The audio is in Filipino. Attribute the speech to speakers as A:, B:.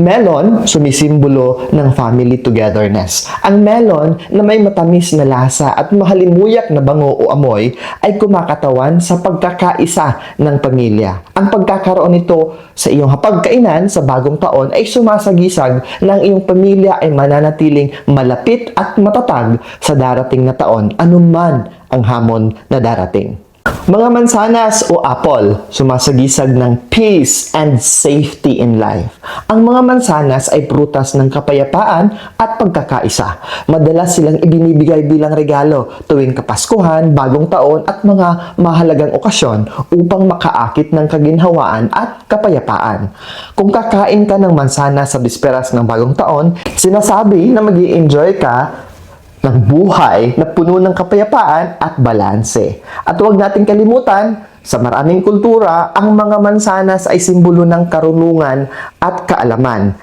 A: Melon, sumisimbolo ng family togetherness. Ang melon na may matamis na lasa at mahalimuyak na bango o amoy ay kumakatawan sa pagkakaisa ng pamilya. Ang pagkakaroon nito sa iyong hapagkainan sa bagong taon ay sumasagisag na ang iyong pamilya ay mananatiling malapit at matatag sa darating na taon, anuman ang hamon na darating. Mga mansanas o apple, sumasagisag ng peace and safety in life. Ang mga mansanas ay prutas ng kapayapaan at pagkakaisa. Madalas silang ibinibigay bilang regalo tuwing Kapaskuhan, Bagong Taon at mga mahalagang okasyon upang makaakit ng kaginhawaan at kapayapaan. Kung kakain ka ng mansanas sa bisperas ng Bagong Taon, sinasabi na mag-i-enjoy ka ng buhay na puno ng kapayapaan at balanse. At huwag nating kalimutan, sa maraming kultura, ang mga mansanas ay simbolo ng karunungan at kaalaman.